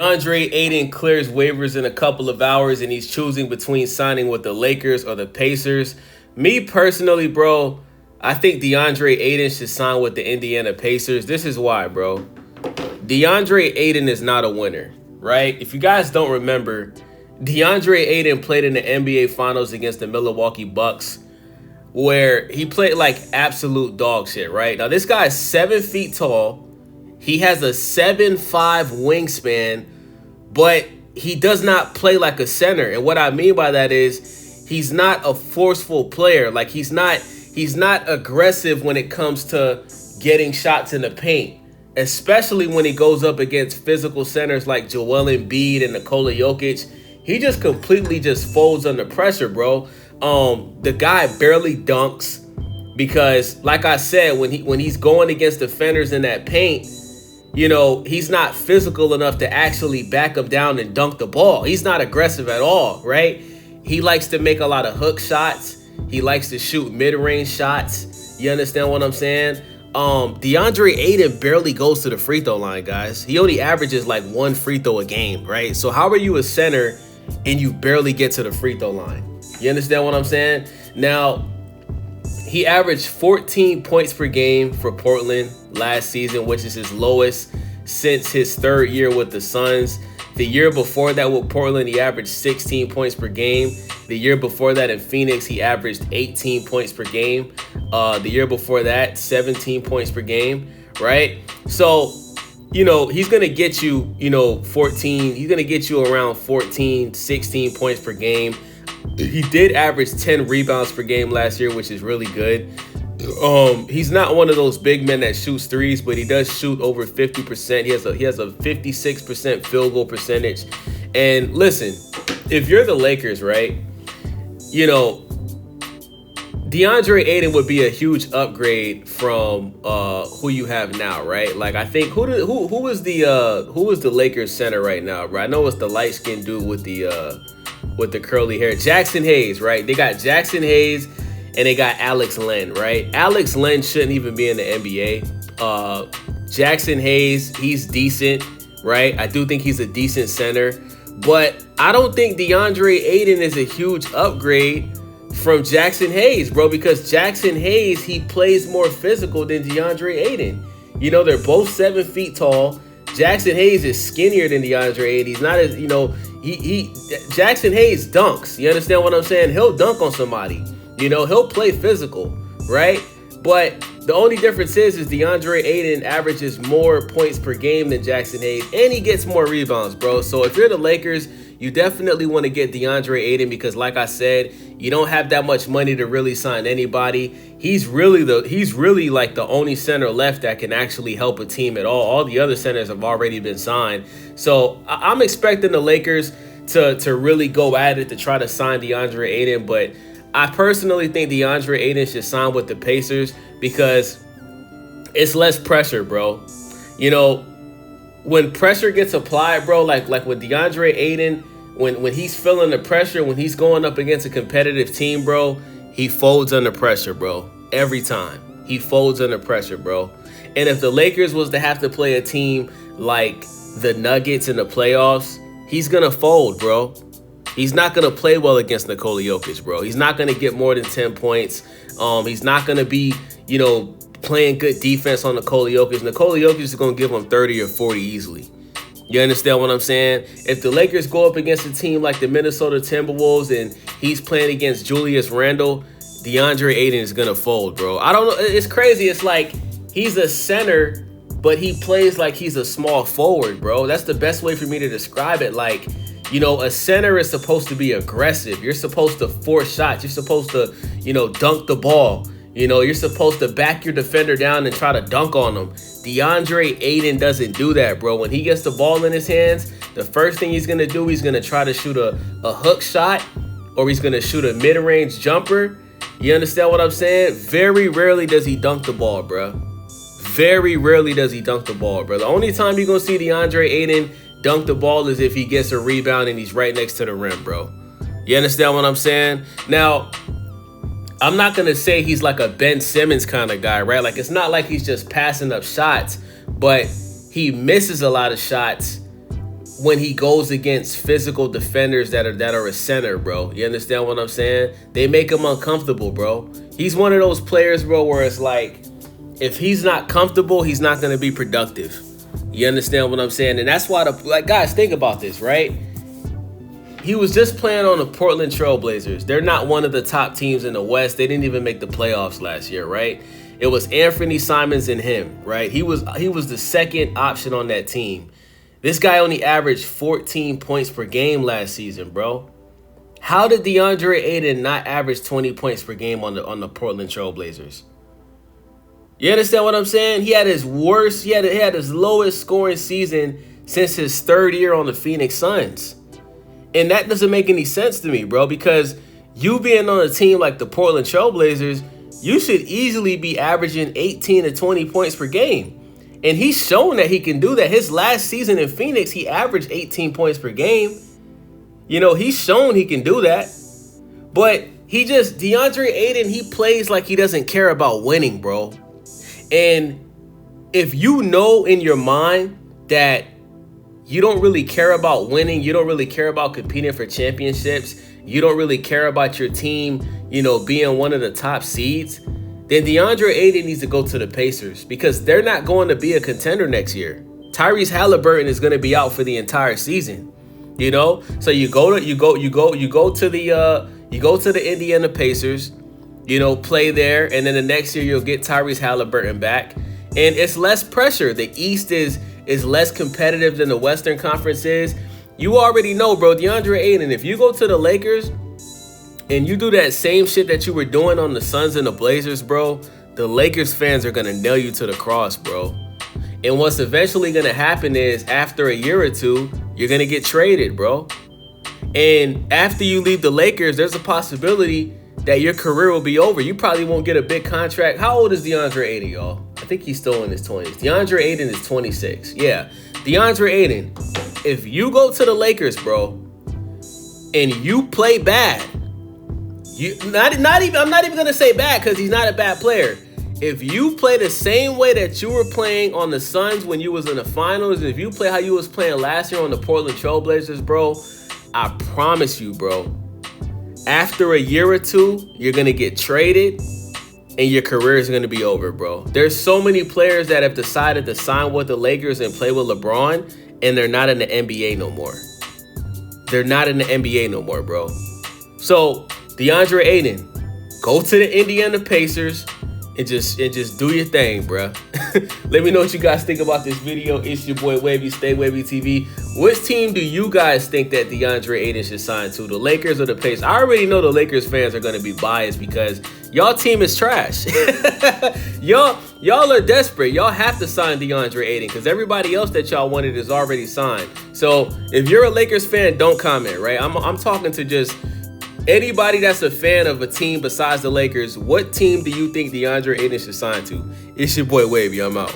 Deandre Ayton clears waivers in a couple of hours and he's choosing between signing with the Lakers or the Pacers. Me personally, bro, I think Deandre Ayton should sign with the Indiana Pacers. This is why, bro. Deandre Ayton is not a winner, right? If you guys don't remember, Deandre Ayton played in the NBA Finals against the Milwaukee Bucks where he played like absolute dog shit, right? Now, this guy is 7 feet tall. He has a 7'5" wingspan, but he does not play like a center. And what I mean by that is he's not a forceful player. Like he's not aggressive when it comes to getting shots in the paint, especially when he goes up against physical centers like Joel Embiid and Nikola Jokic. He just completely just folds under pressure, bro. The guy barely dunks because, like I said, when he's going against defenders in that paint, you know, he's not physical enough to actually back him down and dunk the ball. He's not aggressive at all, right? He likes to make a lot of hook shots. He likes to shoot mid-range shots. You understand what I'm saying? DeAndre Ayton barely goes to the free throw line, guys. He only averages like 1 free throw a game, right? So how are you a center and you barely get to the free throw line? You understand what I'm saying? Now, he averaged 14 points per game for Portland last season, which is his lowest since his 3rd year with the Suns. The year before that with Portland, he averaged 16 points per game. The year before that in Phoenix, he averaged 18 points per game. The year before that, 17 points per game, right? So, you know, he's going to get you, 14. He's going to get you around 14, 16 points per game. He did average 10 rebounds per game last year, which is really good. He's not one of those big men that shoots threes, but he does shoot over 50%. He has a 56% field goal percentage. And listen, if you're the Lakers, right, DeAndre Ayton would be a huge upgrade from who you have now, right? Like I think who is the Lakers center right now, right? I know it's the light-skinned dude with the curly hair, Jackson Hayes, right? They got Jackson Hayes and they got Alex Len, right? Alex Len shouldn't even be in the NBA. Jackson Hayes, he's decent, right? I do think he's a decent center, but I don't think DeAndre Ayton is a huge upgrade from Jackson Hayes, bro, because Jackson Hayes, he plays more physical than DeAndre Ayton. They're both 7 feet tall. Jackson Hayes is skinnier than DeAndre Ayton. He's not as, Jackson Hayes dunks. You understand what I'm saying? He'll dunk on somebody. He'll play physical, right? But the only difference is DeAndre Ayton averages more points per game than Jackson Hayes, and he gets more rebounds, bro. So if you're the Lakers, you definitely want to get DeAndre Ayton because, like I said, you don't have that much money to really sign anybody. He's really like the only center left that can actually help a team at all. All the other centers have already been signed. So I'm expecting the Lakers to really go at it to try to sign DeAndre Ayton, but I personally think DeAndre Ayton should sign with the Pacers because it's less pressure, bro. When pressure gets applied, bro, like with DeAndre Ayton, when he's feeling the pressure, when he's going up against a competitive team, bro, he folds under pressure, bro. Every time. He folds under pressure, bro. And if the Lakers was to have to play a team like the Nuggets in the playoffs, he's going to fold, bro. He's not going to play well against Nikola Jokic, bro. He's not going to get more than 10 points. He's not going to be, playing good defense on Nikola Jokic. Nikola Jokic is going to give him 30 or 40 easily. You understand what I'm saying? If the Lakers go up against a team like the Minnesota Timberwolves and he's playing against Julius Randle, DeAndre Ayton is going to fold, bro. I don't know. It's crazy. It's like he's a center, but he plays like he's a small forward, bro. That's the best way for me to describe it. Like, a center is supposed to be aggressive. You're supposed to force shots. You're supposed to, dunk the ball. You're supposed to back your defender down and try to dunk on them. DeAndre Ayton doesn't do that, bro. When he gets the ball in his hands, the first thing he's going to do, he's going to try to shoot a hook shot or he's going to shoot a mid-range jumper. You understand what I'm saying? Very rarely does he dunk the ball, bro. Very rarely does he dunk the ball, bro. The only time you're going to see DeAndre Ayton dunk the ball is if he gets a rebound and he's right next to the rim, bro. You understand what I'm saying? Now, I'm not going to say he's like a Ben Simmons kind of guy, right? Like, it's not like he's just passing up shots, but he misses a lot of shots when he goes against physical defenders that are a center, bro. You understand what I'm saying? They make him uncomfortable, bro. He's one of those players, bro, where it's like, if he's not comfortable, he's not going to be productive. You understand what I'm saying? And that's why, guys, think about this, right? He was just playing on the Portland Trail Blazers. They're not one of the top teams in the West. They didn't even make the playoffs last year, right? It was Anthony Simons and him, right? He was the second option on that team. This guy only averaged 14 points per game last season, bro. How did Deandre Ayton not average 20 points per game on the Portland Trail Blazers? You understand what I'm saying? He had his lowest scoring season since his third year on the Phoenix Suns. And that doesn't make any sense to me, bro, because you being on a team like the Portland Trail Blazers, you should easily be averaging 18 to 20 points per game. And he's shown that he can do that. His last season in Phoenix, he averaged 18 points per game. You know, he's shown he can do that. But DeAndre Ayton, he plays like he doesn't care about winning, bro. And if you know in your mind that you don't really care about winning, you don't really care about competing for championships, you don't really care about your team, you know, being one of the top seeds, then DeAndre Ayton needs to go to the Pacers because they're not going to be a contender next year. Tyrese Halliburton is going to be out for the entire season. You know, so you go to the Indiana Pacers, you know, play there, and then the next year you'll get Tyrese Halliburton back, and it's less pressure. The East is less competitive than the Western Conference is. You already know, bro, DeAndre Ayton, if you go to the Lakers and you do that same shit that you were doing on the Suns and the Blazers, bro, the Lakers fans are going to nail you to the cross, bro. And what's eventually going to happen is after a year or two, you're going to get traded, bro. And after you leave the Lakers, there's a possibility that your career will be over. You probably won't get a big contract. How old is DeAndre Ayton, y'all? I think he's still in his 20s. DeAndre Ayton is 26. Yeah. DeAndre Ayton, if you go to the Lakers, bro, and you play bad, I'm not even gonna say bad because he's not a bad player. If you play the same way that you were playing on the Suns when you was in the finals, and if you play how you was playing last year on the Portland Trail Blazers, bro, I promise you, bro, after a year or two, you're gonna get traded and your career is gonna be over, bro. There's so many players that have decided to sign with the Lakers and play with LeBron, and they're not in the NBA no more. They're not in the NBA no more, bro. So DeAndre Ayton, go to the Indiana Pacers and just do your thing, bro. Let me know what you guys think about this video. It's your boy Wavy, Stay Wavy TV. Which team do you guys think that DeAndre Ayton should sign to? The Lakers or the Pacers? I already know the Lakers fans are going to be biased because y'all team is trash. Y'all are desperate. Y'all have to sign DeAndre Ayton because everybody else that y'all wanted is already signed. So if you're a Lakers fan, don't comment, right? I'm talking to just anybody that's a fan of a team besides the Lakers. What team do you think DeAndre Ayton should sign to? It's your boy Wavy. I'm out.